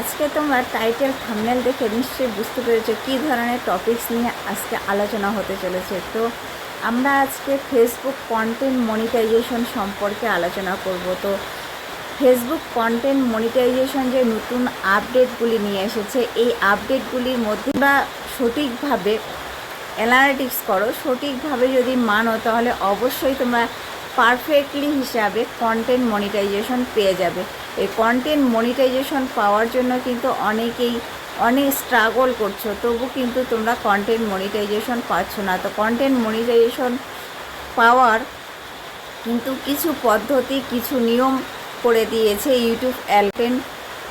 আজকে তোমরা title thumbnail দেখে নিশ্চয়ই বুঝতে পেরেছো কী ধরনের টপিকস নিয়ে আজকে আলোচনা হতে চলেছে। তো আমরা আজকে ফেসবুক কন্টেন্ট মনিটাইজেশন সম্পর্কে আলোচনা করব। তো ফেসবুক কন্টেন্ট মনিটাইজেশন যে নতুন আপডেটগুলি নিয়ে এসেছে, এই আপডেটগুলির মধ্যে বা সঠিকভাবে অ্যানালিটিক্স করো, সঠিকভাবে যদি মানো, তাহলে অবশ্যই তোমরা পারফেক্টলি হিসাবে কন্টেন্ট মনিটাইজেশন পেয়ে যাবে। এই কন্টেন্ট মনিটাইজেশন পাওয়ার জন্য কিন্তু অনেকেই অনেক স্ট্রাগল করছো, তবু কিন্তু তোমরা কন্টেন্ট মনিটাইজেশন পাচ্ছ না। তো কন্টেন্ট মনিটাইজেশন পাওয়ার কিন্তু কিছু পদ্ধতি, কিছু নিয়ম করে দিয়েছে ইউটিউব অ্যালটেন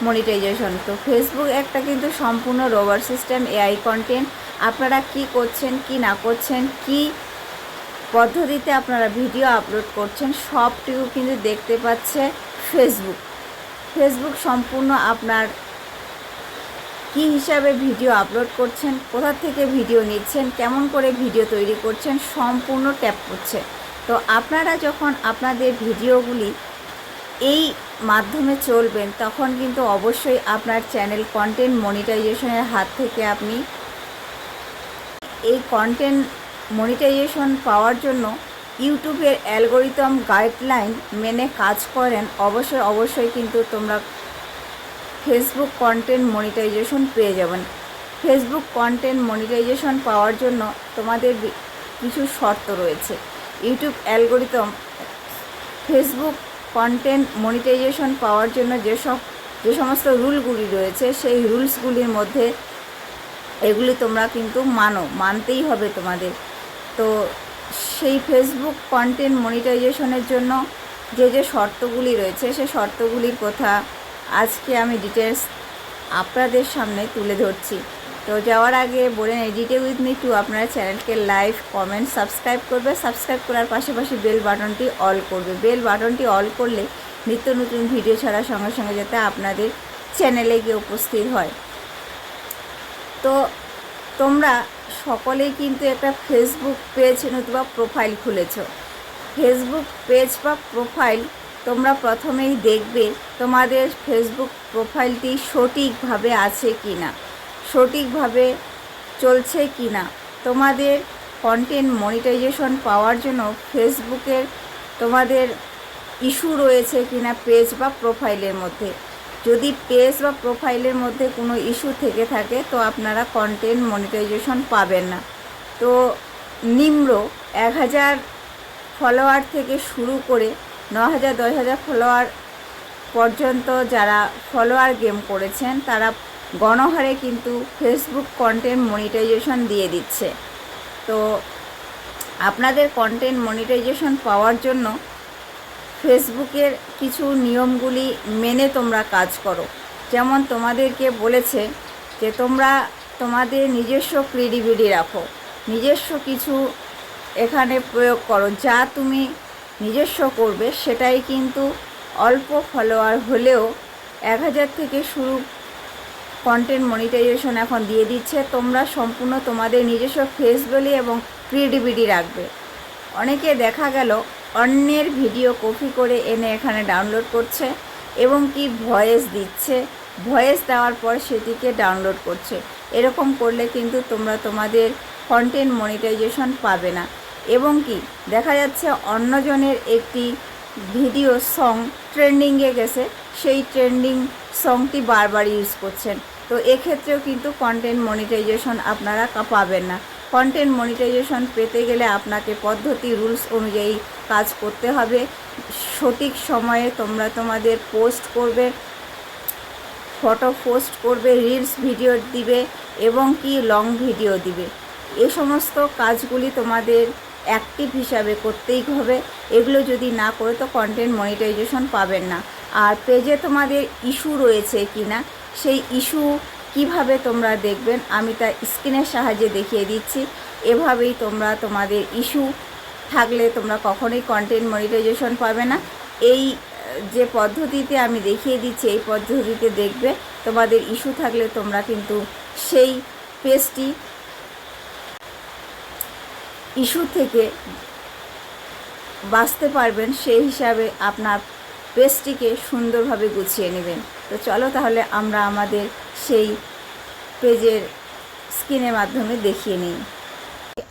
মনিটাইজেশন। তো ফেসবুক একটা কিন্তু সম্পূর্ণ রোবট সিস্টেম এআই কন্টেন্ট। আপনারা কি করছেন, কি না করছেন, কি পদ্ধতিতে আপনারা ভিডিও আপলোড করছেন, সবটুকু কিন্তু দেখতে পাচ্ছে ফেসবুক। ফেসবুক সম্পূর্ণ আপনার কি হিসাবে ভিডিও আপলোড করছেন, কোথা থেকে ভিডিও নিচ্ছেন, কেমন করে ভিডিও তৈরি করছেন, সম্পূর্ণ ট্যাপ করছে। তো আপনারা যখন আপনাদের ভিডিওগুলি এই মাধ্যমে চলবেন, তখন কিন্তু অবশ্যই আপনার চ্যানেল কন্টেন্ট মনিটাইজেশনের হাত থেকে আপনি এই কন্টেন্ট মনিটাইজেশন পাওয়ার জন্য ইউটিউবের অ্যালগোরিদম গাইডলাইন মেনে কাজ করেন, অবশ্যই কিন্তু তোমরা ফেসবুক কন্টেন্ট মনিটাইজেশন পেয়ে যাবেন। ফেসবুক কন্টেন্ট মনিটাইজেশন পাওয়ার জন্য তোমাদের কিছু শর্ত রয়েছে। YouTube algorithm Facebook content monetisation পাওয়ার জন্য যে সমস্ত রুলগুলি রয়েছে, সেই রুলসগুলির মধ্যে এগুলি তোমরা কিন্তু মানতেই হবে তোমাদের। তো সেই ফেসবুক কন্টেন্ট মনিটাইজেশনের জন্য যে শর্তগুলি রয়েছে, সেই শর্তগুলির কথা আজকে আমি ডিটেলস আপনাদের সামনে তুলে ধরছি। তো যাওয়ার আগে বলে নেই, ডিটে উইথ মি টু আপনারা চ্যানেলকে লাইক, কমেন্ট, সাবস্ক্রাইব করবে। সাবস্ক্রাইব করার পাশাপাশি বেল বাটনটি অল করবে। বেল বাটনটি অল করলে নিত্য নতুন ভিডিও ছাড়ার সঙ্গে সঙ্গে যাতে আপনাদের চ্যানেলে গিয়ে উপস্থিত হয়। তো তোমরা সকলেই কিন্তু একটা ফেসবুক পেজ নতুবা প্রোফাইল খুলেছ। ফেসবুক পেজ বা প্রোফাইল তোমরা প্রথমেই দেখবে তোমাদের ফেসবুক প্রোফাইলটি সঠিকভাবে আছে কি না, সঠিকভাবে চলছে কি না। তোমাদের কন্টেন্ট মনিটাইজেশন পাওয়ার জন্য ফেসবুকের তোমাদের ইস্যু রয়েছে কি না পেজ বা প্রোফাইলের মধ্যে। যদি পেজ বা প্রোফাইলের মধ্যে কোনো ইস্যু থেকে থাকে, তো আপনারা কন্টেন্ট মনিটাইজেশন পাবেন না। তো নিম্ন 1000 ফলোয়ার থেকে শুরু করে 9000, 10000 ফলোয়ার পর্যন্ত যারা ফলোয়ার গেম করেছেন, তারা গণহারে কিন্তু ফেসবুক কন্টেন্ট মনিটাইজেশন দিয়ে দিচ্ছে। তো আপনাদের কন্টেন্ট মনিটাইজেশন পাওয়ার জন্য ফেসবুকের কিছু নিয়মগুলি মেনে তোমরা কাজ করো। যেমন তোমাদেরকে বলেছে যে তোমরা তোমাদের নিজস্ব ক্রেডিবিলিটি রাখো, নিজস্ব কিছু এখানে প্রয়োগ করো। যা তুমি নিজস্ব করবে সেটাই কিন্তু অল্প ফলোয়ার হলেও 1000 থেকে শুরু কন্টেন্ট মনিটাইজেশন এখন দিয়ে দিচ্ছে। তোমরা সম্পূর্ণ তোমাদের নিজস্ব ফেস ভ্যালু এবং ক্রেডিবিলিটি রাখবে। অনেকে দেখা গেল অন্যের ভিডিও কপি করে এনে এখানে ডাউনলোড করছে এবং কি ভয়েস দিচ্ছে, ভয়েস দেওয়ার পর সেটিকে ডাউনলোড করছে। এরকম করলে কিন্তু তোমরা তোমাদের কন্টেন্ট মনিটাইজেশন পাবে না। এবং কি দেখা যাচ্ছে অন্যজনের একটি ভিডিও সং ট্রেন্ডিংয়ে গেছে, সেই ট্রেন্ডিং সংটি বারবার ইউজ করছেন। তো এক্ষেত্রেও কিন্তু কন্টেন্ট মনিটাইজেশন আপনারা পাবেন না। কন্টেন্ট মনিটাইজেশন পেতে গেলে আপনাকে পদ্ধতি, রুলস অনুযায়ী কাজ করতে হবে। সঠিক সময়ে তোমরা তোমাদের পোস্ট করবে, ফটো পোস্ট করবে, রিলস ভিডিও দিবে এবং কি লং ভিডিও দিবে। এ সমস্ত কাজগুলি তোমাদের অ্যাক্টিভ হিসাবে করতেই হবে। এগুলো যদি না করে তো কন্টেন্ট মনিটাইজেশন পাবেন না। আর পেজে তোমাদের ইস্যু রয়েছে কি না, সেই ইস্যু কিভাবে তোমরা দেখবেন আমি তা স্ক্রিনের সাহায্যে দেখিয়ে দিচ্ছি। এভাবেই তোমরা তোমাদের ইস্যু থাকলে তোমরা কখনোই কন্টেন্ট মনিটাইজেশন পাবে না। এই যে পদ্ধতিতে আমি দেখিয়ে দিচ্ছি, এই পদ্ধতিতে দেখবে তোমাদের ইস্যু থাকলে তোমরা কিন্তু সেই পেজটি ইস্যু থেকে বাঁচতে পারবেন। সেই হিসাবে আপনার পেজটিকে সুন্দরভাবে গুছিয়ে নেবেন। তো চলো তাহলে আমরা আমাদের সেই পেজের স্ক্রিনের মাধ্যমে দেখিয়ে নিই।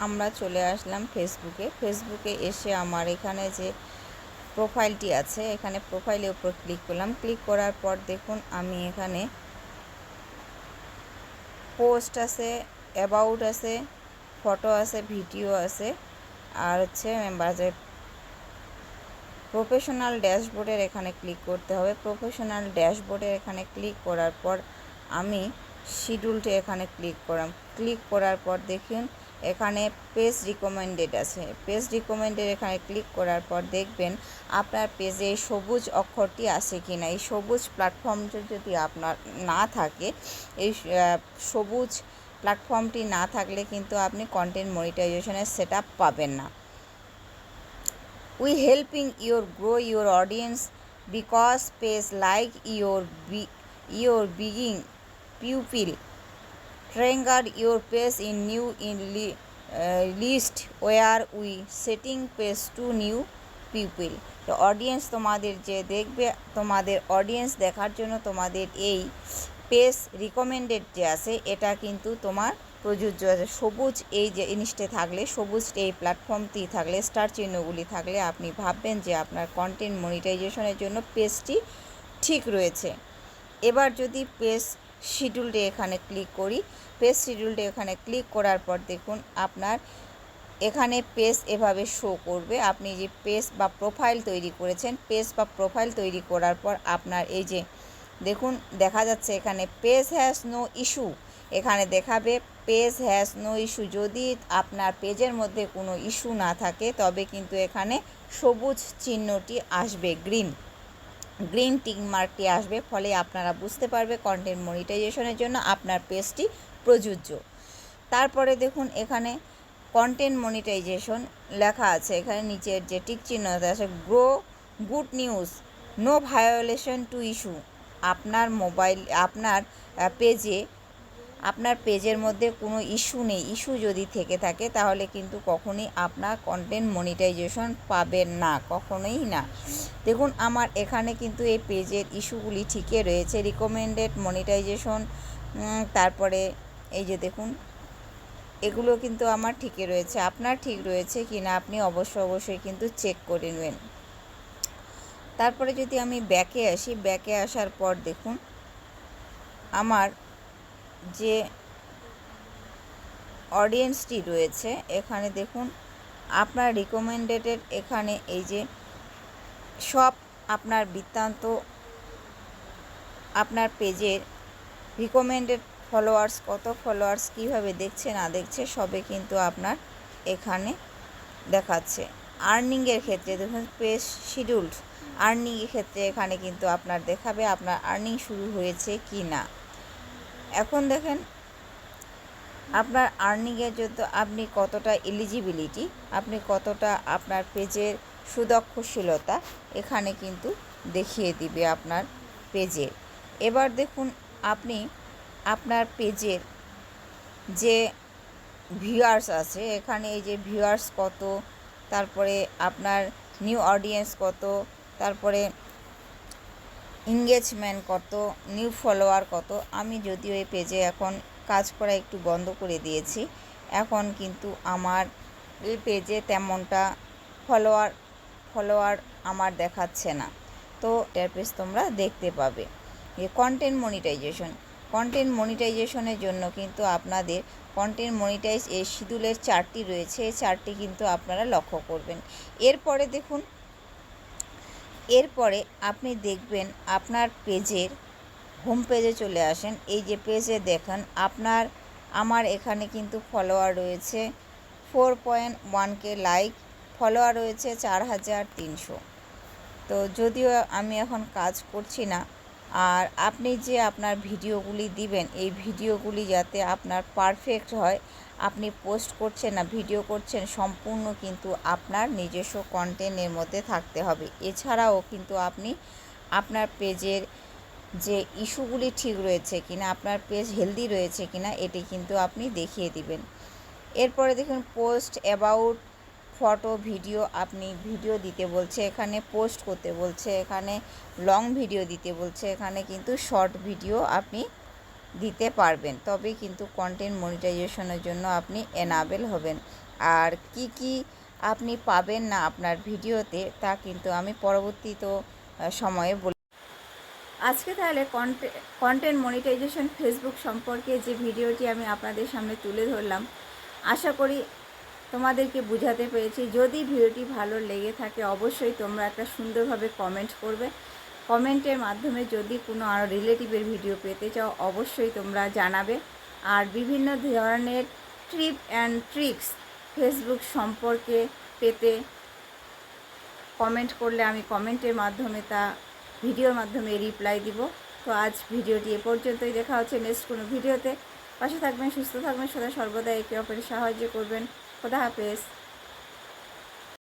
আমরা চলে আসলাম ফেসবুকে এসে আমার এখানে যে প্রোফাইলটি আছে, এখানে প্রোফাইলের উপর ক্লিক করলাম। ক্লিক করার পর দেখুন আমি এখানে পোস্ট আছে, অ্যাবাউট আছে, ফটো আছে, ভিডিও আছে, আর হচ্ছে মেম্বারসের প্রফেশনাল ড্যাশবোর্ডের এখানে ক্লিক করতে হবে। প্রফেশনাল ড্যাশবোর্ডের এখানে ক্লিক করার পর আমি শিডিউলটি এখানে ক্লিক করলাম। ক্লিক করার পর দেখুন এখানে পেজ রিকমেন্ডেড আছে। পেজ রিকমেন্ডেড এখানে ক্লিক করার পর দেখবেন আপনার পেজে এই সবুজ অক্ষরটি আছে কি না। এই সবুজ প্ল্যাটফর্মটি যদি আপনার না থাকে, এই সবুজ প্ল্যাটফর্মটি না থাকলে কিন্তু আপনি কন্টেন্ট মনিটাইজেশনের সেটআপ পাবেন না। We helping your grow your audience because page like your beginning pupil trigger your page in new list where we setting page to new people. তো অডিয়েন্স তোমাদের যে দেখবে, তোমাদের অডিয়েন্স দেখার জন্য তোমাদের এই পেজ রিকমেন্ডেড যে আছে এটা কিন্তু তোমার প্রযোজ্য আছে। সবুজ এই যে জিনিসটা থাকলে, সবুজ এই প্ল্যাটফর্মটি থাকলে, স্টার চিহ্নগুলি থাকলে আপনি ভাববেন যে আপনার কন্টেন্ট মনিটাইজেশনের জন্য পেজটি ঠিক রয়েছে। এবার যদি পেজ শিডিউলটি এখানে ক্লিক করি, পেজ শিডিউলটি এখানে ক্লিক করার পর দেখুন আপনার এখানে পেজ এভাবে শো করবে। আপনি যে পেজ বা প্রোফাইল তৈরি করেছেন, পেজ বা প্রোফাইল তৈরি করার পর আপনার এই যে দেখুন দেখা যাচ্ছে এখানে পেজ হ্যাজ নো ইস্যু, এখানে দেখাবে পেজ হ্যাজ নো ইস্যু। যদি আপনার পেজের মধ্যে কোনো ইস্যু না থাকে তবে কিন্তু এখানে সবুজ চিহ্নটি আসবে, গ্রিন টিক মার্কটি আসবে, ফলে আপনারা বুঝতে পারবে কন্টেন্ট মনিটাইজেশনের জন্য আপনার পেজটি প্রযোজ্য। তারপরে দেখুন এখানে কন্টেন্ট মনিটাইজেশন লেখা আছে, এখানে নিচের যে টিক চিহ্ন আছে grow good news no violation to issue. আপনার আপনার পেজের মধ্যে কোনো ইস্যু নেই। ইস্যু যদি থেকে থাকে তাহলে কিন্তু কখনোই আপনার কন্টেন্ট মনিটাইজেশন পাবেন না, কখনোই না। দেখুন আমার এখানে কিন্তু এই পেজের ইস্যুগুলি ঠিকই রয়েছে, রিকমেন্ডেড মনিটাইজেশন, তারপরে এই যে দেখুন এগুলো কিন্তু আমার ঠিকই রয়েছে। আপনার ঠিক রয়েছে কি না আপনি অবশ্যই কিন্তু চেক করে নেবেন। তারপরে যদি আমি ব্যাকে আসি, ব্যাকে আসার পর দেখুন আমার যে অডিয়েন্সটি রয়েছে এখানে দেখুন আপনার রিকমেন্ডেডের এখানে এই যে সব আপনার বৃত্তান্ত, আপনার পেজের রিকমেন্ডেড ফলোয়ার্স, কত ফলোয়ার্স কীভাবে দেখছে না দেখছে সবে কিন্তু আপনার এখানে দেখাচ্ছে। আর্নিংয়ের ক্ষেত্রে দেখুন পেজ শিডিউলড, আর্নিংয়ের ক্ষেত্রে এখানে কিন্তু আপনার দেখাবে আপনার আর্নিং শুরু হয়েছে কি না। এখন দেখেন আপনার আর্নিংয়ের জন্য আপনি কতটা এলিজিবিলিটি, আপনি কতটা আপনার পেজের সুদক্ষশীলতা এখানে কিন্তু দেখিয়ে দিবে আপনার পেজের। এবার দেখুন আপনি আপনার পেজের যে ভিউয়ার্স আছে এখানে এই যে ভিউয়ার্স কত, তারপরে আপনার নিউ অডিয়েন্স কত, তারপরে এঙ্গেজমেন্ট কত, নিউ ফলোয়ার কত। আমি যদিও এই পেজে এখন কাজ করা একটু বন্ধ করে দিয়েছি, এখন কিন্তু আমার এই পেজে তেমনটা ফলোয়ার আমার দেখাচ্ছে না। তো এটার পেজ তোমরা দেখতে পাবে। কন্টেন্ট মনিটাইজেশনের জন্য কিন্তু আপনাদের কন্টেন্ট মনিটাইজ এই শিডিউলের চার্টটি রয়েছে, এই চার্টটি কিন্তু আপনারা লক্ষ্য করবেন। এরপরে আপনি দেখবেন আপনার পেজের হোম পেজে চলে আসেন। এই যে পেজে দেখেন আমার এখানে কিন্তু ফলোয়ার রয়েছে 4.1K লাইক, ফলোয়ার রয়েছে 4300। তো যদিও আমি এখন কাজ করছি না, আর আপনি যে আপনার ভিডিওগুলি দিবেন এই ভিডিওগুলি যাতে আপনার পারফেক্ট হয়, আপনি পোস্ট করছেন না ভিডিও করছেন সম্পূর্ণ কিন্তু আপনার নিজস্ব কন্টেন্টের মধ্যে থাকতে হবে। এছাড়াও কিন্তু আপনি আপনার পেজের যে ইস্যুগুলি ঠিক রয়েছে কিনা, আপনার পেজ হেলদি রয়েছে কিনা এটি কিন্তু আপনি দেখিয়ে দিবেন। এরপরে দেখুন পোস্ট অ্যাবাউট ফটো ভিডিও, আপনি ভিডিও দিতে বলছে, এখানে পোস্ট করতে বলছে, এখানে লং ভিডিও দিতে বলছে, এখানে কিন্তু শর্ট ভিডিও আপনি দিতে পারবেন, তবেই কিন্তু কন্টেন্ট মনিটাইজেশনের জন্য আপনি এনাবেল হবেন। আর কি কি আপনি পাবেন না আপনার ভিডিওতে তা কিন্তু আমি পরবর্তী সময়ে বলি। আজকে তাহলে কন্টেন্ট মনিটাইজেশন ফেসবুক সম্পর্কে যে ভিডিওটি আমি আপনাদের সামনে তুলে ধরলাম, আশা করি তোমাদেরকে বোঝাতে পেরেছি। যদি ভিডিওটি ভালো লেগে থাকে অবশ্যই তোমরা একটা সুন্দরভাবে কমেন্ট করবে। কমেন্টের মাধ্যমে যদি কোনো আরও রিলেটিভের ভিডিও পেতে চাও অবশ্যই তোমরা জানাবে। আর বিভিন্ন ধরনের টিপ অ্যান্ড ট্রিক্স ফেসবুক সম্পর্কে পেতে কমেন্ট করলে আমি কমেন্টের মাধ্যমে তা ভিডিওর মাধ্যমে রিপ্লাই দিব। তো আজ ভিডিওটি এ পর্যন্তই, দেখা হচ্ছে নেক্সট কোনো ভিডিওতে। পাশে থাকবেন, সুস্থ থাকবেন, সদা সর্বদা একে অপরের সাহায্য করবেন। খোদা হাফেজ।